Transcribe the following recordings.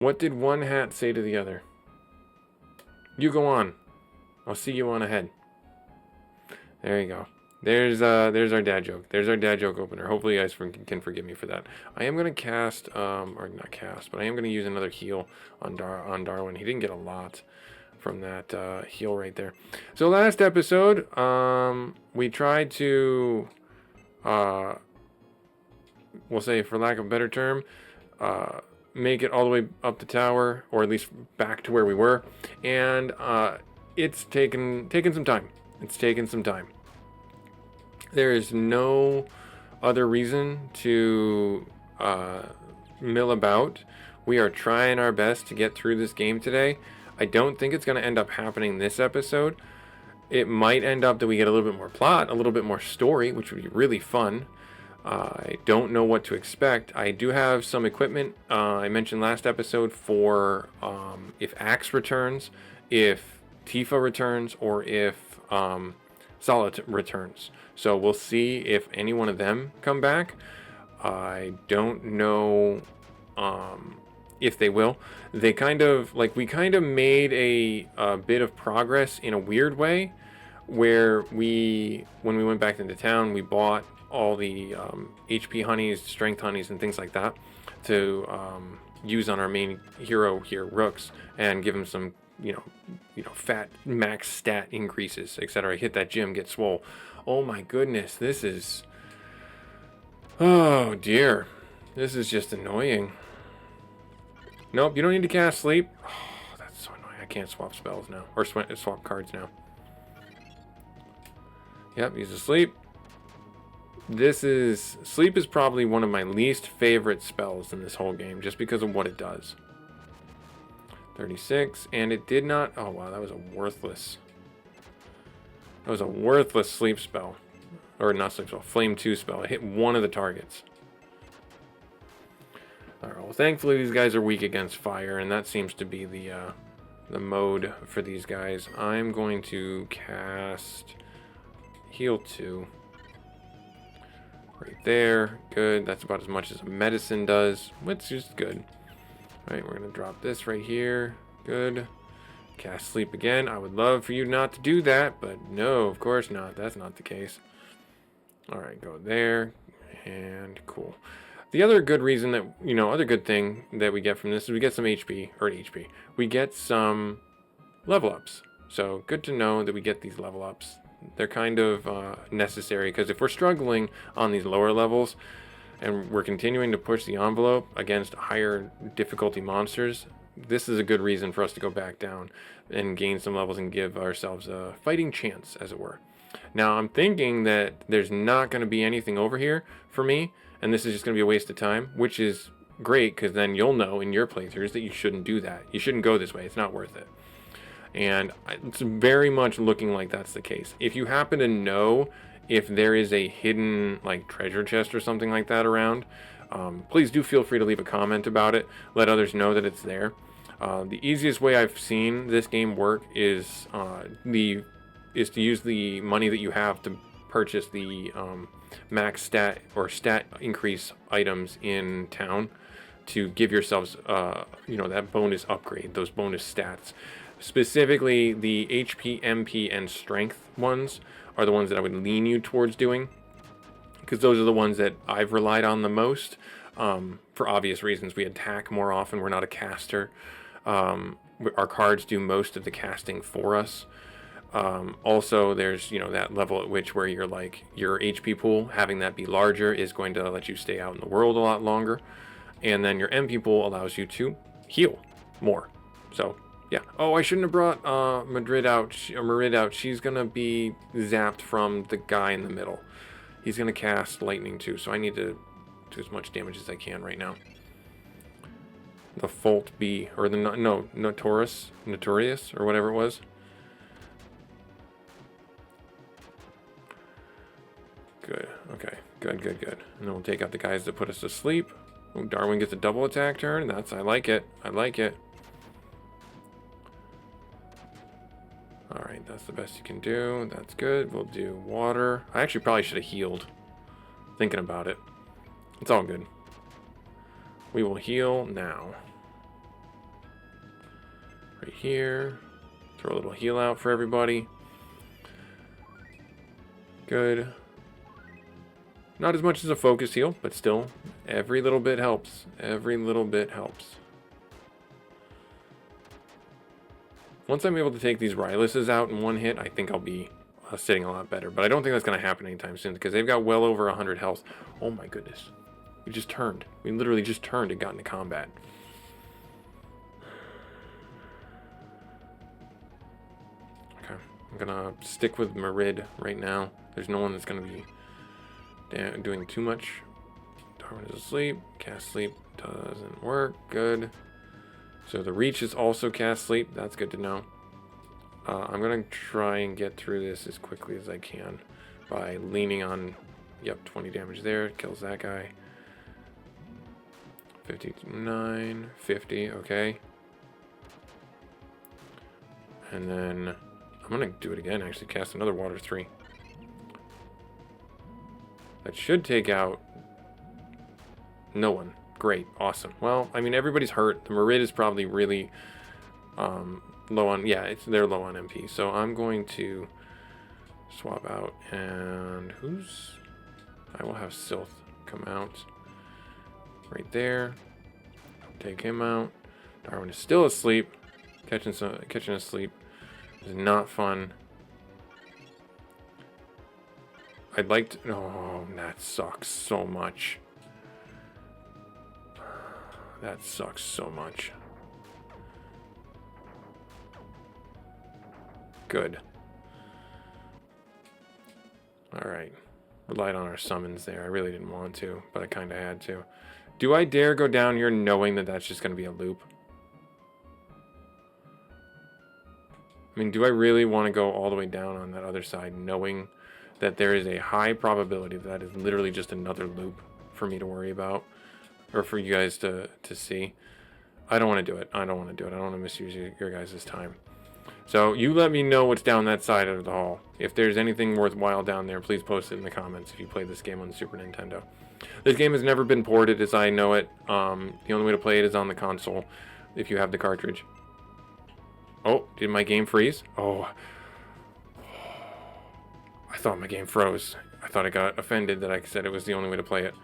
What did one hat say to the other? You go on. I'll see you on ahead. There you go. There's our dad joke. There's our dad joke opener. Hopefully you guys can forgive me for that. I am gonna cast, or not cast, but I am gonna use another heal on Darwin. He didn't get a lot from that heal right there. So last episode, we tried to, we'll say for lack of a better term, make it all the way up the tower, or at least back to where we were, and it's taken some time. It's taken some time. There is no other reason to mill about. We are trying our best to get through this game today. I don't think it's going to end up happening this episode. It might end up that we get a little bit more plot, a little bit more story, which would be really fun. I don't know what to expect. I do have some equipment I mentioned last episode for if Axe returns, if Tifa returns, or if Solid returns. So we'll see if any one of them come back. I don't know if they will. They kind of, like, we kind of made a bit of progress in a weird way, where when we went back into town, we bought all the HP honeys, strength honeys, and things like that to use on our main hero here, Rooks, and give him some, you know, fat max stat increases, etc. Hit that gym, get swole. Oh my goodness, this is, oh dear, this is just annoying. Nope, you don't need to cast sleep. Oh, that's so annoying. I can't swap spells now, or swap cards now. Yep, he's asleep. Sleep is probably one of my least favorite spells in this whole game, just because of what it does. 36, and it did not, oh wow, that was a worthless sleep spell. Or not sleep spell, flame 2 spell. It hit one of the targets. Alright, well thankfully these guys are weak against fire, and that seems to be the mode for these guys. I'm going to cast heal 2. Right there, good. That's about as much as a medicine does, which is good. Alright, we're going to drop this right here. Good. Cast sleep again. I would love for you not to do that, but no, of course not. That's not the case. Alright, go there. And cool. The other good reason that, other good thing that we get from this is we get some HP. We get some level ups. So good to know that we get these level ups. They're kind of necessary, because if we're struggling on these lower levels and we're continuing to push the envelope against higher difficulty monsters, this is a good reason for us to go back down and gain some levels and give ourselves a fighting chance, as it were. Now, I'm thinking that there's not going to be anything over here for me, and this is just going to be a waste of time, which is great, because then you'll know in your playthroughs that you shouldn't do that. You shouldn't go this way. It's not worth it. And it's very much looking like that's the case. If you happen to know if there is a hidden, like, treasure chest or something like that around, please do feel free to leave a comment about it. Let others know that it's there. The easiest way I've seen this game work is to use the money that you have to purchase the max stat or stat increase items in town to give yourselves that bonus upgrade, those bonus stats. Specifically, the HP, MP, and strength ones are the ones that I would lean you towards doing, because those are the ones that I've relied on the most, for obvious reasons. We attack more often. We're not a caster. Our cards do most of the casting for us. Also, there's that level at which where you're like, your HP pool, having that be larger is going to let you stay out in the world a lot longer, and then your MP pool allows you to heal more. So yeah. Oh, I shouldn't have brought Marid out. She's gonna be zapped from the guy in the middle. He's gonna cast lightning too, so I need to do as much damage as I can right now. The Fault B, or the Notorious, or whatever it was. Good. Okay. Good. And then we'll take out the guys that put us to sleep. Oh, Darwin gets a double attack turn. I like it. Alright, that's the best you can do. That's good. We'll do water. I actually probably should have healed. Thinking about it. It's all good. We will heal now. Right here. Throw a little heal out for everybody. Good. Not as much as a focus heal, but still, every little bit helps. Every little bit helps. Once I'm able to take these Ryluses out in one hit, I think I'll be sitting a lot better. But I don't think that's going to happen anytime soon, because they've got well over 100 health. Oh my goodness. We just turned. We literally just turned and got into combat. Okay. I'm going to stick with Merid right now. There's no one that's going to be doing too much. Darwin is asleep. Cast sleep doesn't work. Good. So the reach is also cast sleep. That's good to know. I'm going to try and get through this as quickly as I can by leaning on... Yep, 20 damage there. Kills that guy. 59, 50. Okay. And then I'm going to do it again. Actually, cast another Water 3. That should take out no one. Great. Awesome. Well, I mean, everybody's hurt. The Merid is probably really low on... Yeah, they're low on MP. So I'm going to swap out. And who's... I will have Sylph come out. Right there. Take him out. Darwin is still asleep. Catching us asleep is not fun. I'd like to... Oh, that sucks so much. That sucks so much. Good. Alright. Relied on our summons there. I really didn't want to, but I kind of had to. Do I dare go down here knowing that that's just going to be a loop? I mean, do I really want to go all the way down on that other side knowing that there is a high probability that is literally just another loop for me to worry about? Or for you guys to see? I don't want to do it. I don't want to do it. I don't want to misuse your guys' time. So you let me know what's down that side of the hall. If there's anything worthwhile down there, please post it in the comments if you play this game on the Super Nintendo. This game has never been ported as I know it. The only way to play it is on the console if you have the cartridge. Oh, did my game freeze? Oh. I thought my game froze. I thought I got offended that I said it was the only way to play it.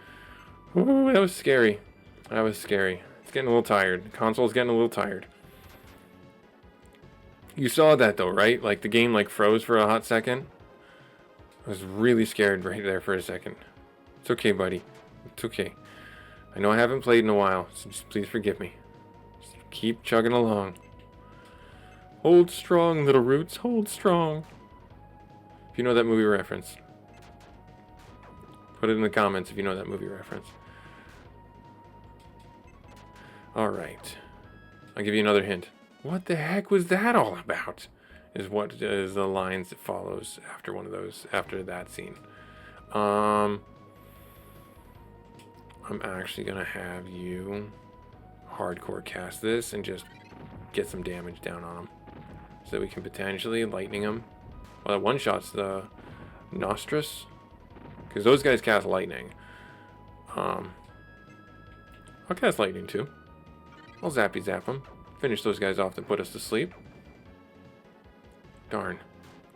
Ooh, that was scary. That was scary. It's getting a little tired. The console's getting a little tired. You saw that though, right? Like the game like froze for a hot second. I was really scared right there for a second. It's okay, buddy. It's okay. I know I haven't played in a while, so just please forgive me. Just keep chugging along. Hold strong, little roots. Hold strong. If you know that movie reference, put it in the comments if you know that movie reference. Alright. I'll give you another hint. What the heck was that all about? Is what is the lines that follows after one of those, after that scene. I'm actually gonna have you hardcore cast this and just get some damage down on him. So that we can potentially lightning him. Well, that one shot's the Nostrus. Because those guys cast lightning. I'll cast lightning too. I'll zappy zap them. Finish those guys off that put us to sleep. Darn.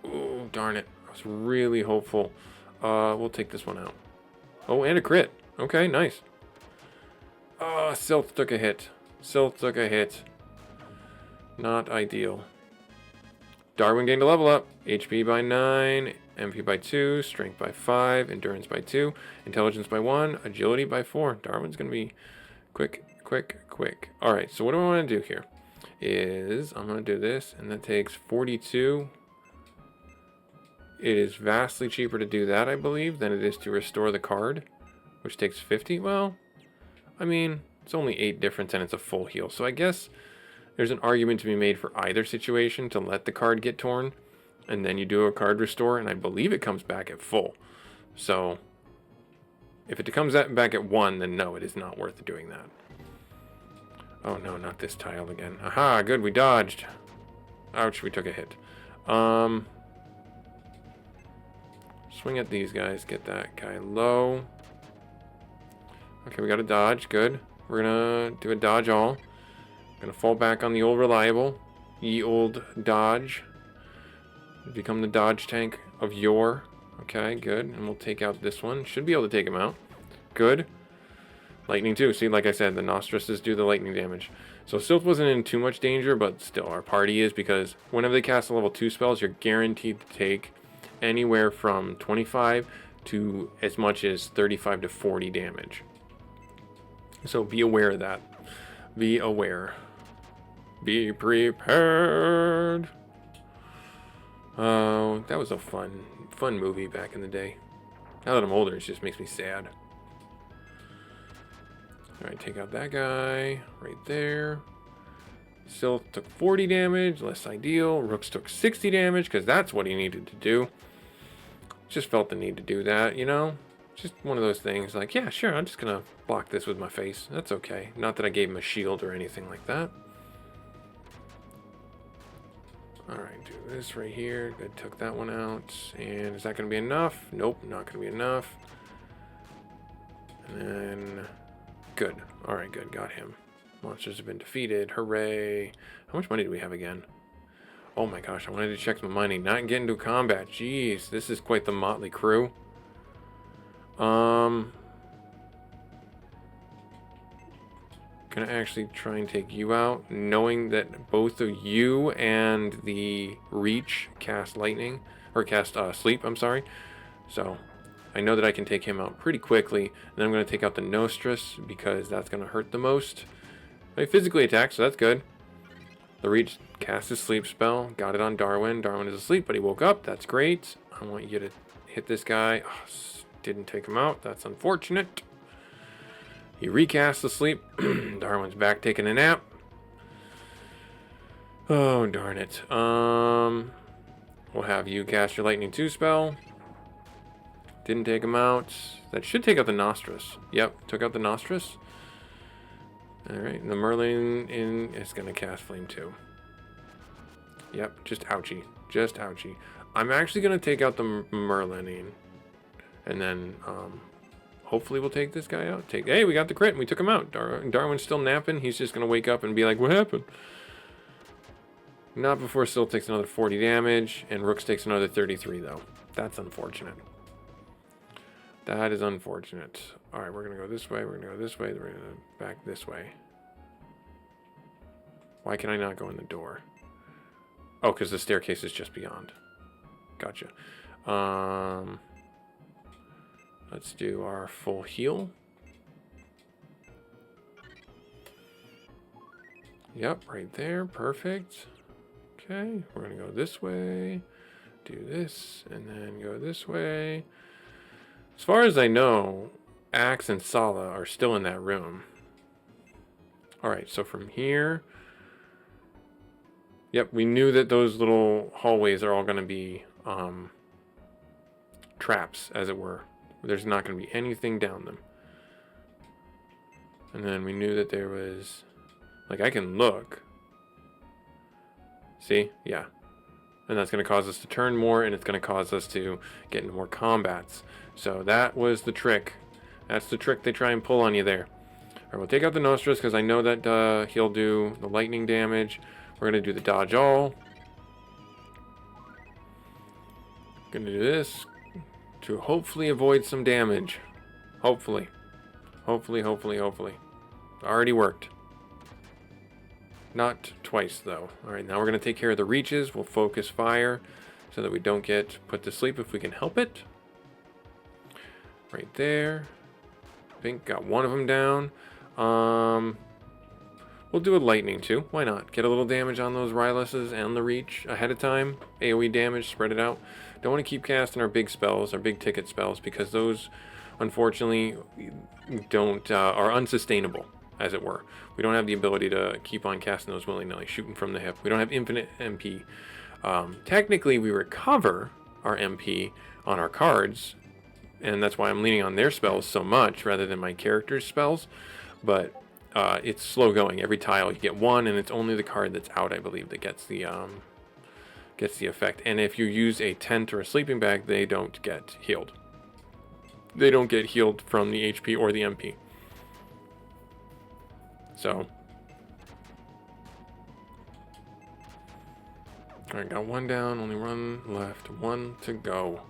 Ooh, darn it. I was really hopeful. We'll take this one out. Oh, and a crit. Okay, nice. Sylph took a hit. Sylph took a hit. Not ideal. Darwin gained a level up. HP by 9, MP by 2, Strength by 5, Endurance by 2, Intelligence by 1, Agility by 4. Darwin's going to be quick, quick, quick. Alright, so what do I want to do here? Is I'm going to do this, and that takes 42. It is vastly cheaper to do that, I believe, than it is to restore the card, which takes 50. Well, I mean, it's only 8 difference, and it's a full heal. So I guess there's an argument to be made for either situation, to let the card get torn, and then you do a card restore, and I believe it comes back at full. So if it comes back at 1, then no, it is not worth doing that. Oh no, not this tile again. Aha, good, we dodged. Ouch, we took a hit. Swing at these guys, get that guy low. Okay, we got a dodge, good. We're gonna do a dodge all. Gonna fall back on the old reliable. Ye old dodge. Become the dodge tank of yore. Okay, good. And we'll take out this one. Should be able to take him out. Good. Lightning too. See, like I said, the Nostruses do the lightning damage. So Sylph wasn't in too much danger, but still, our party is, because whenever they cast a level 2 spells, you're guaranteed to take anywhere from 25 to as much as 35 to 40 damage. So be aware of that. Be aware. Be prepared. Oh, that was a fun movie back in the day. Now that I'm older, it just makes me sad. Alright, take out that guy right there. Sylph took 40 damage, less ideal. Rooks took 60 damage, because that's what he needed to do. Just felt the need to do that, you know? Just one of those things, like, yeah, sure, I'm just gonna block this with my face. That's okay. Not that I gave him a shield or anything like that. Alright, do this right here. Good, took that one out. And is that gonna be enough? Nope, not gonna be enough. And then... good. Alright, good. Got him. Monsters have been defeated. Hooray. How much money do we have again? Oh my gosh, I wanted to check my money. Not get into combat. Jeez, this is quite the motley crew. Gonna actually try and take you out, knowing that both of you and the Reach cast lightning, or cast sleep, I'm sorry. So I know that I can take him out pretty quickly. And then I'm going to take out the Nostrus, because that's going to hurt the most. I physically attack, so that's good. The Reach cast his sleep spell. Got it on Darwin. Darwin is asleep, but he woke up. That's great. I want you to hit this guy. Oh, didn't take him out. That's unfortunate. He recast the sleep. Darwin's back taking a nap. Oh, darn it. We'll have you cast your Lightning 2 spell. Didn't take him out. That should take out the Nostrus. Yep, took out the Nostrus. Alright, the Merlin is going to cast Flame 2. Yep, just ouchie. Just ouchie. I'm actually going to take out the Merlin. And then, hopefully we'll take this guy out. Hey, we got the crit and we took him out. Darwin's still napping. He's just going to wake up and be like, what happened? Not before Sylph takes another 40 damage. And Rooks takes another 33, though. That's unfortunate. That is unfortunate. Alright, we're going to go this way. We're going to go this way. We're going to go back this way. Why can I not go in the door? Oh, because the staircase is just beyond. Gotcha. Let's do our full heal. Yep, right there. Perfect. Okay, we're going to go this way. Do this, and then go this way. As far as I know, Axe and Sala are still in that room. Alright, so from here... Yep, we knew that those little hallways are all going to be traps, as it were. There's not going to be anything down them. And then we knew that there was... Like, I can look. See? Yeah. And that's going to cause us to turn more, and it's going to cause us to get into more combats. So that was the trick. That's the trick they try and pull on you there. Alright, we'll take out the Nostrus, because I know that he'll do the lightning damage. We're going to do the dodge all. Going to do this to hopefully avoid some damage. Hopefully. Hopefully. Already worked. Not twice, though. Alright, now we're going to take care of the reaches. We'll focus fire so that we don't get put to sleep if we can help it. Right there. I think got one of them down. We'll do a lightning too. Why not? Get a little damage on those Ryluses and the Reach ahead of time. AoE damage, spread it out. Don't want to keep casting our big spells, our big ticket spells, because those, unfortunately, are unsustainable, as it were. We don't have the ability to keep on casting those willy-nilly, shooting from the hip. We don't have infinite MP. Technically, we recover our MP on our cards, and that's why I'm leaning on their spells so much rather than my character's spells. But it's slow going. Every tile you get one, and it's only the card that's out, I believe, that gets the effect. And if you use a tent or a sleeping bag, they don't get healed. They don't get healed from the HP or the MP. So Alright, got one down, only one left. One to go.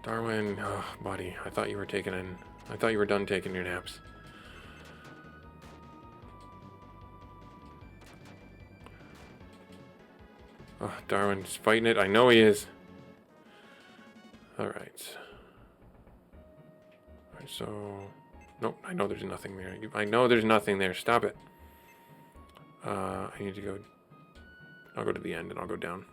Darwin, oh, buddy, I thought you were done taking your naps. Oh, Darwin's fighting it. I know he is. Alright. Alright, so... Nope, I know there's nothing there. I know there's nothing there. Stop it. I need to go... I'll go to the end and I'll go down.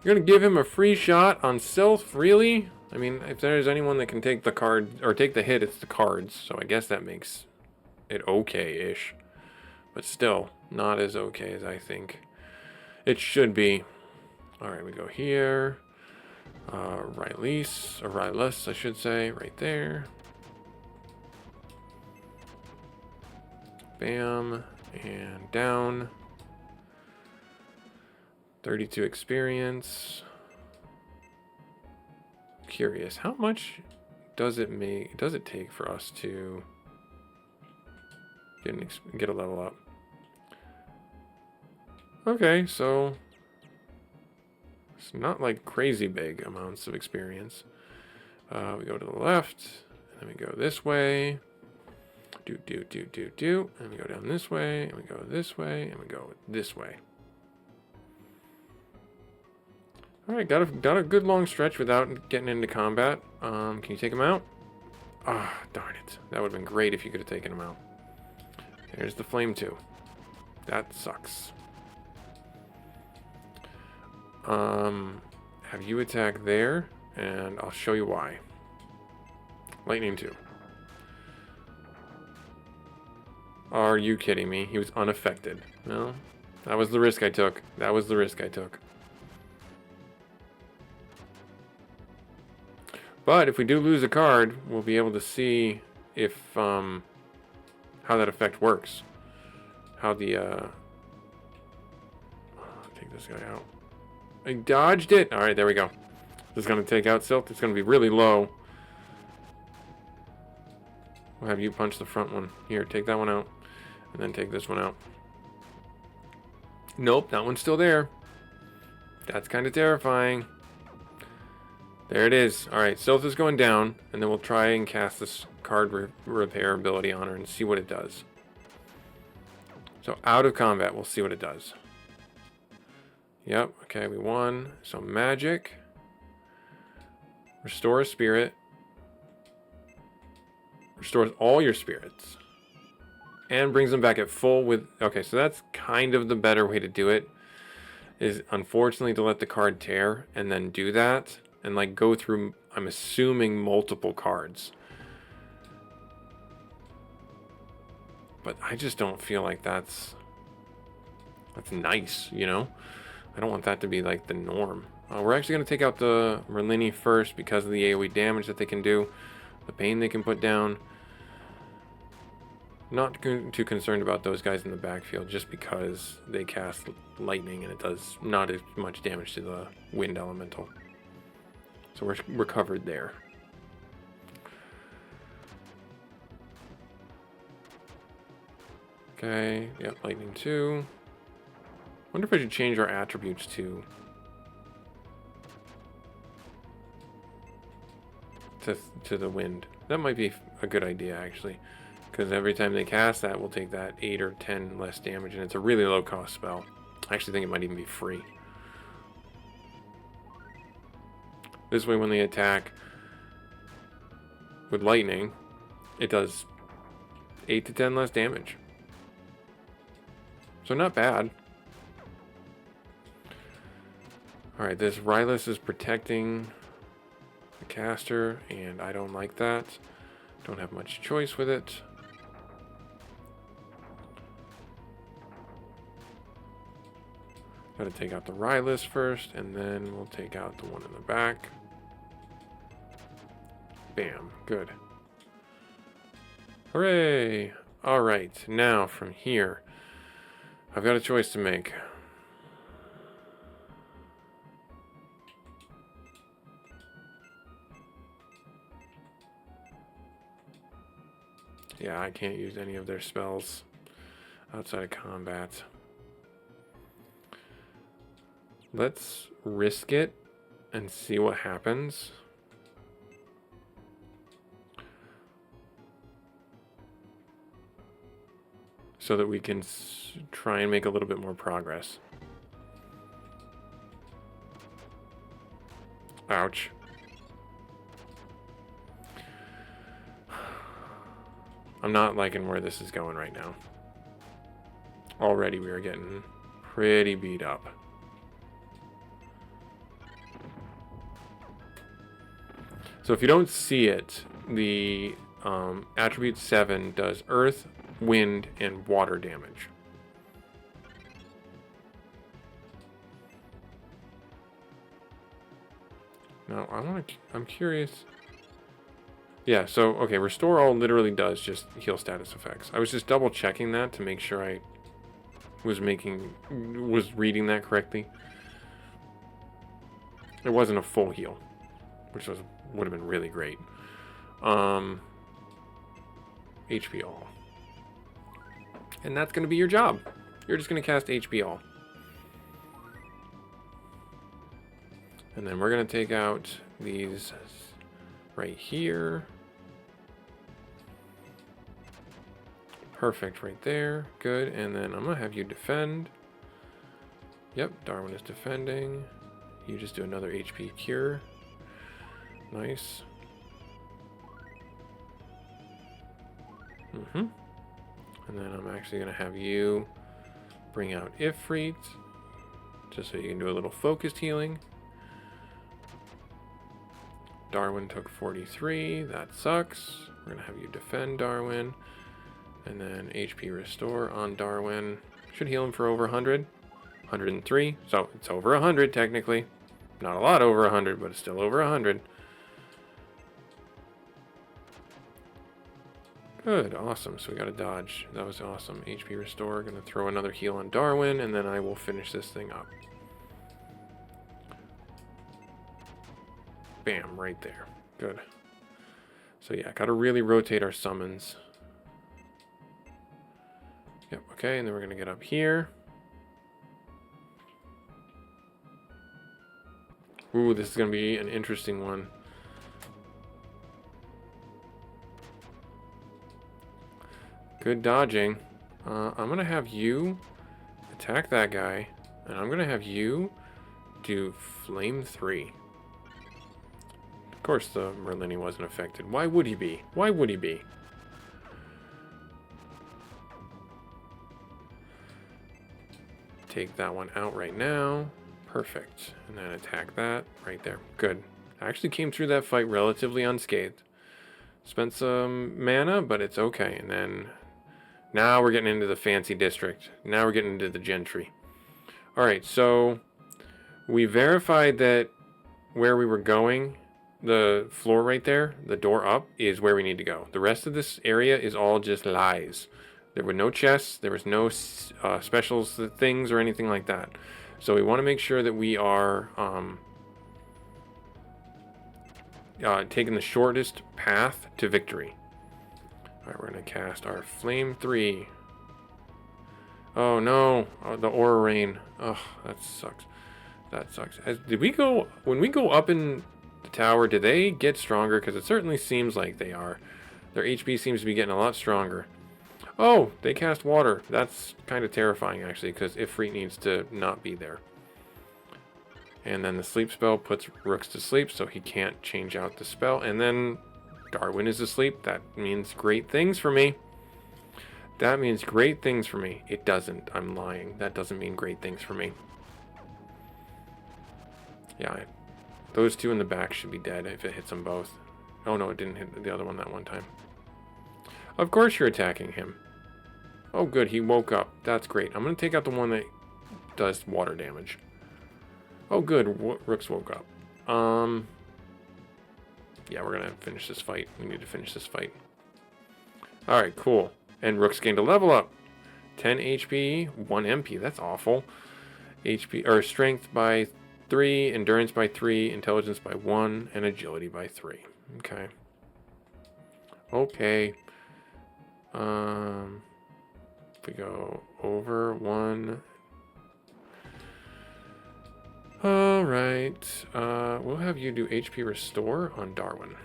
You're gonna give him a free shot on Sylph? Really? I mean, if there's anyone that can take the card, or take the hit, it's the cards. So I guess that makes it okay-ish. But still, not as okay as I think it should be. Alright, we go here. Ryless, I should say, right there. Bam, and down. 32 experience. Curious, how much does it take for us to get a level up? Okay, so it's not like crazy big amounts of experience. We go to the left, and then we go this way. And we go down this way, and we go this way, and we go this way. Alright, got a good long stretch without getting into combat. Can you take him out? Ah, darn it. That would have been great if you could have taken him out. There's the flame too. That sucks. Have you attack there, and I'll show you why. Lightning 2. Are you kidding me? He was unaffected. No, that was the risk I took. That was the risk I took. But if we do lose a card, we'll be able to see if how that effect works. How the take this guy out. I dodged it. All right, there we go. This is gonna take out Sylph. It's gonna be really low. We'll have you punch the front one. Here, take that one out, and then take this one out. Nope, that one's still there. That's kind of terrifying. There it is. Alright, Sylph is going down, and then we'll try and cast this card repair ability on her and see what it does. So out of combat, we'll see what it does. Yep, okay, we won. So magic. Restore a spirit. Restores all your spirits. And brings them back at full with... Okay, so that's kind of the better way to do it. Is unfortunately to let the card tear and then do that. And like go through, I'm assuming, multiple cards. But I just don't feel like that's nice, you know? I don't want that to be like the norm. We're actually going to take out the Merlini first because of the AoE damage that they can do. The pain they can put down. Not too concerned about those guys in the backfield just because they cast lightning and it does not as much damage to the wind elemental. So we're covered there. Okay, yep, lightning 2. Wonder if I should change our attributes to the wind. That might be a good idea actually, because every time they cast that, we'll take that 8 or 10 less damage, and it's a really low cost spell. I actually think it might even be free. This way, when they attack with lightning, it does 8 to 10 less damage. So not bad. Alright, this Ryless is protecting the caster, and I don't like that. Don't have much choice with it. Gotta take out the Ryless first, and then we'll take out the one in the back. Bam. Good. Hooray! Alright, now from here, I've got a choice to make. Yeah, I can't use any of their spells. outside of combat. Let's risk it and see what happens. So that we can try and make a little bit more progress. Ouch. I'm not liking where this is going right now. Already we are getting pretty beat up. So if you don't see it, the attribute 7 does earth, wind, and water damage. Now I'm curious. Yeah, so okay, restore all literally does just heal status effects. I was just double checking that to make sure I was reading that correctly. It wasn't a full heal, which would have been really great. HP all. And that's going to be your job. You're just going to cast HP all. And then we're going to take out these right here. Perfect right there. Good. And then I'm going to have you defend. Yep, Darwin is defending. You just do another HP cure. Nice. And then I'm actually going to have you bring out Ifrit, just so you can do a little focused healing. Darwin took 43. That sucks. We're going to have you defend Darwin. And then HP restore on Darwin. Should heal him for over 100. 103. So it's over 100 technically. Not a lot over 100, but it's still over 100. Good, awesome. So we got a dodge. That was awesome. HP restore. Gonna throw another heal on Darwin, and then I will finish this thing up. Bam, right there. Good. So yeah, gotta really rotate our summons. Yep, okay, and then we're gonna get up here. Ooh, this is gonna be an interesting one. Good dodging. I'm gonna have you attack that guy, and I'm gonna have you do Flame 3. Of course the Merlini wasn't affected. Why would he be? Why would he be? Take that one out right now. Perfect. And then attack that right there. Good. I actually came through that fight relatively unscathed. Spent some mana, but it's okay. And then now we're getting into the fancy district. Now we're getting into the gentry. Alright, so we verified that where we were going, the floor right there, the door up, is where we need to go. The rest of this area is all just lies. There were no chests, there was no specials things or anything like that. So we want to make sure that we are taking the shortest path to victory. Alright, we're going to cast our Flame 3. Oh no, the Aura Rain. Oh, that sucks. That sucks. When we go up in the tower, do they get stronger? Because it certainly seems like they are. Their HP seems to be getting a lot stronger. Oh, they cast water. That's kind of terrifying, actually, because Ifrit needs to not be there. And then the sleep spell puts Rooks to sleep, so he can't change out the spell. And then Darwin is asleep. That means great things for me. That means great things for me. It doesn't. I'm lying. That doesn't mean great things for me. Yeah, those two in the back should be dead if it hits them both. Oh no, it didn't hit the other one that one time. Of course you're attacking him. Oh good, he woke up. That's great. I'm going to take out the one that does water damage. Oh good, Rooks woke up. Yeah, we're going to finish this fight. We need to finish this fight. Alright, cool. And Rooks gained a level up. 10 HP, 1 MP. That's awful. HP or strength by 3, endurance by 3, intelligence by 1, and agility by 3. Okay. Okay. If we go over 1. All right. We'll have you do HP restore on Darwin.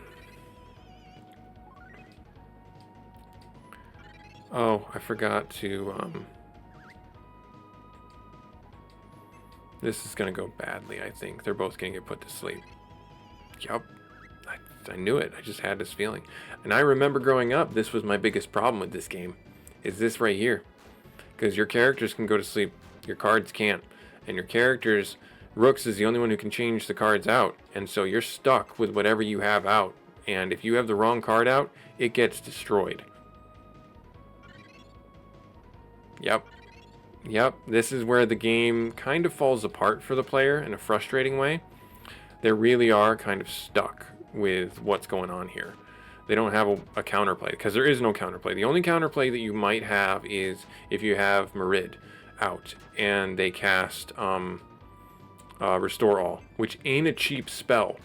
Oh, I forgot to, this is gonna go badly, I think. They're both gonna get put to sleep. Yup. I knew it. I just had this feeling. And I remember growing up, this was my biggest problem with this game. Is this right here. Because your characters can go to sleep. Your cards can't. And your characters... Rooks is the only one who can change the cards out. And so you're stuck with whatever you have out. And if you have the wrong card out, it gets destroyed. Yep. Yep. This is where the game kind of falls apart for the player in a frustrating way. They really are kind of stuck with what's going on here. They don't have a counterplay, because there is no counterplay. The only counterplay that you might have is if you have Merid out and they cast Restore All, which ain't a cheap spell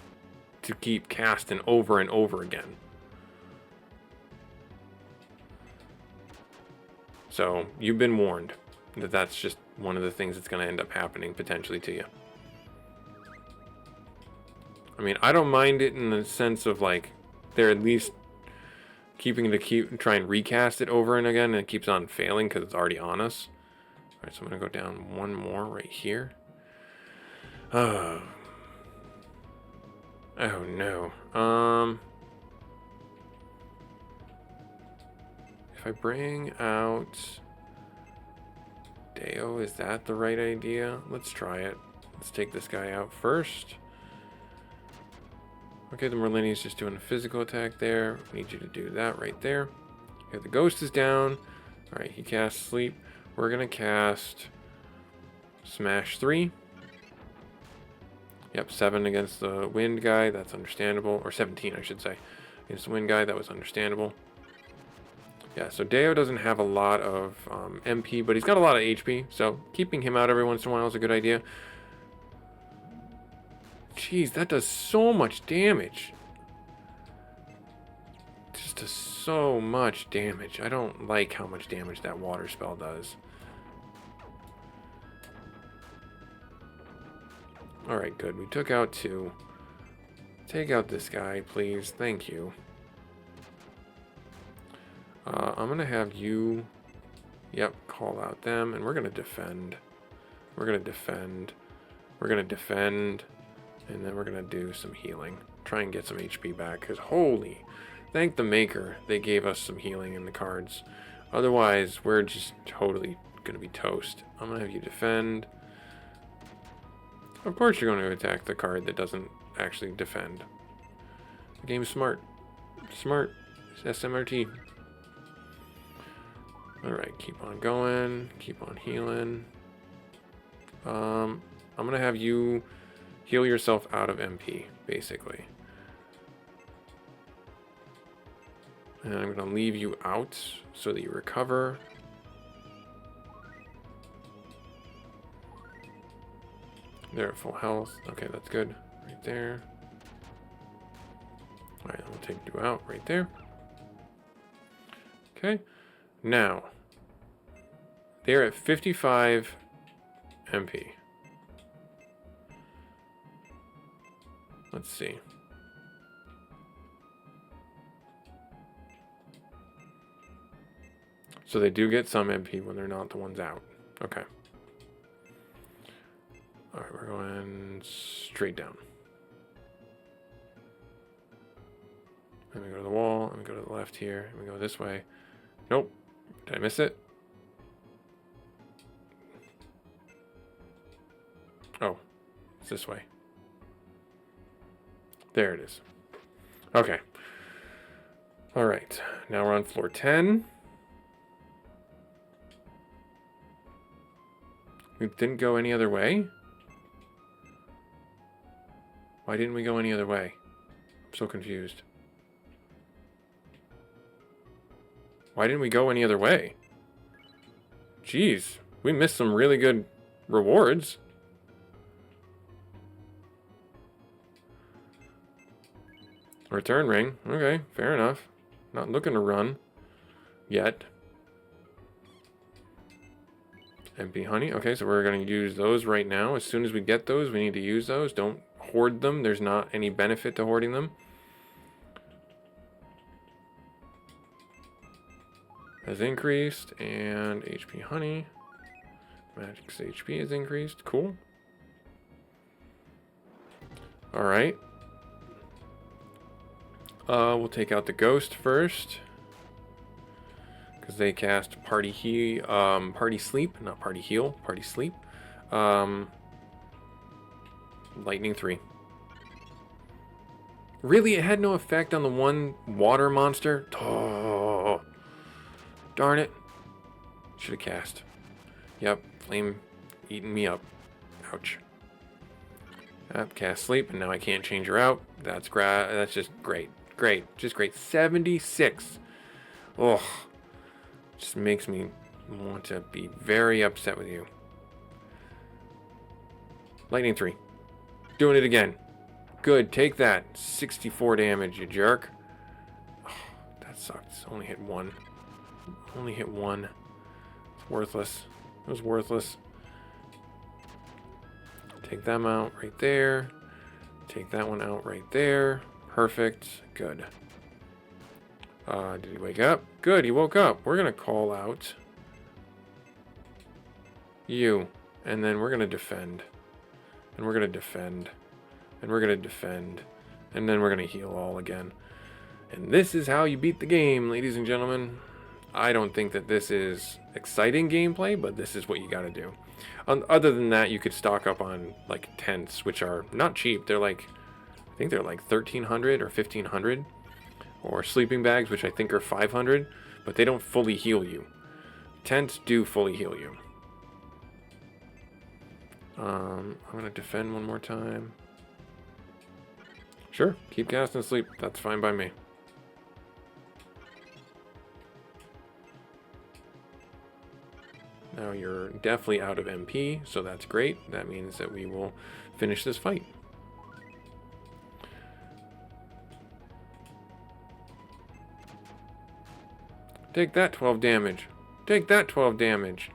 to keep casting over and over again. So you've been warned that that's just one of the things that's going to end up happening potentially to you. I mean, I don't mind it in the sense of like they're at least try and recast it over and again, and it keeps on failing because it's already on us. All right, so I'm gonna go down one more right here. Oh no. If I bring out Deo, is that the right idea? Let's try it. Let's take this guy out first. Okay, the Merlini's just doing a physical attack there. Need you to do that right there. Okay, the ghost is down. Alright, he casts sleep. We're gonna cast Smash 3. Yep, 7 against the wind guy, that's understandable. Or 17, I should say. Against the wind guy, that was understandable. Yeah, so Deo doesn't have a lot of MP, but he's got a lot of HP, so keeping him out every once in a while is a good idea. Jeez, that does so much damage. Just does so much damage. I don't like how much damage that water spell does. Alright, good. We took out 2. Take out this guy, please. Thank you. I'm going to have you... Yep, call out them, and we're going to defend. We're going to defend. We're going to defend. And then we're going to do some healing. Try and get some HP back. Because holy, thank the maker they gave us some healing in the cards. Otherwise, we're just totally going to be toast. I'm going to have you defend. Of course you're going to attack the card that doesn't actually defend. The game's smart. Smart. It's SMRT. Alright, keep on going. Keep on healing. I'm going to have you... heal yourself out of MP, basically. And I'm going to leave you out so that you recover. They're at full health. Okay, that's good. Right there. Alright, I'll take you out right there. Okay. Now, they're at 55 MP. Let's see. So they do get some MP when they're not the ones out. Okay. Alright, we're going straight down. Then we go to the wall, and we go to the left here, and we go this way. Nope. Did I miss it? Oh, it's this way. There it is. Okay. All right. Now we're on floor 10. We didn't go any other way? Why didn't we go any other way? I'm so confused. Why didn't we go any other way? Jeez, we missed some really good rewards. Return ring. Okay, fair enough. Not looking to run yet. MP honey. Okay, so we're going to use those right now. As soon as we get those, we need to use those. Don't hoard them. There's not any benefit to hoarding them. Has increased, and HP honey. Magic's HP has increased. Cool. Alright. We'll take out the ghost first. Because they cast party sleep, not party heal, party sleep. Lightning 3. Really, it had no effect on the one water monster? Oh, darn it. Should have cast. Yep, flame eating me up. Ouch. Yep, cast sleep, and now I can't change her out. That's just great. Great. Just great. 76. Oh. Just makes me want to be very upset with you. Lightning 3. Doing it again. Good. Take that. 64 damage, you jerk. Oh, that sucks. Only hit one. Only hit one. It's worthless. It was worthless. Take them out right there. Take that one out right there. Perfect. Good. Did he wake up? Good, he woke up. We're going to call out you. And then we're going to defend. And we're going to defend. And we're going to defend. And then we're going to heal all again. And this is how you beat the game, ladies and gentlemen. I don't think that this is exciting gameplay, but this is what you got to do. Other than that, you could stock up on like tents, which are not cheap. They're like, I think they're like 1,300 or 1,500. Or sleeping bags, which I think are 500, but they don't fully heal you. Tents do fully heal you. I'm going to defend one more time. Sure, keep casting sleep. That's fine by me. Now you're definitely out of MP, so that's great. That means that we will finish this fight. Take that 12 damage. Take that 12 damage.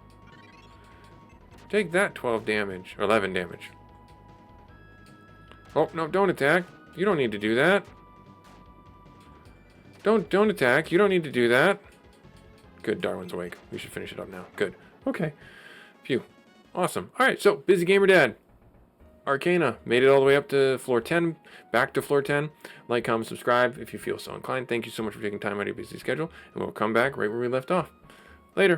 Take that 12 damage. Or 11 damage. Oh, no, don't attack. You don't need to do that. Don't attack. You don't need to do that. Good, Darwin's awake. We should finish it up now. Good. Okay. Phew. Awesome. Alright, so, Busy Gamer Dad. Arcana made it all the way up to floor 10, back to floor 10. Like, comment, subscribe if you feel so inclined. Thank you so much for taking time out of your busy schedule, and we'll come back right where we left off. Later.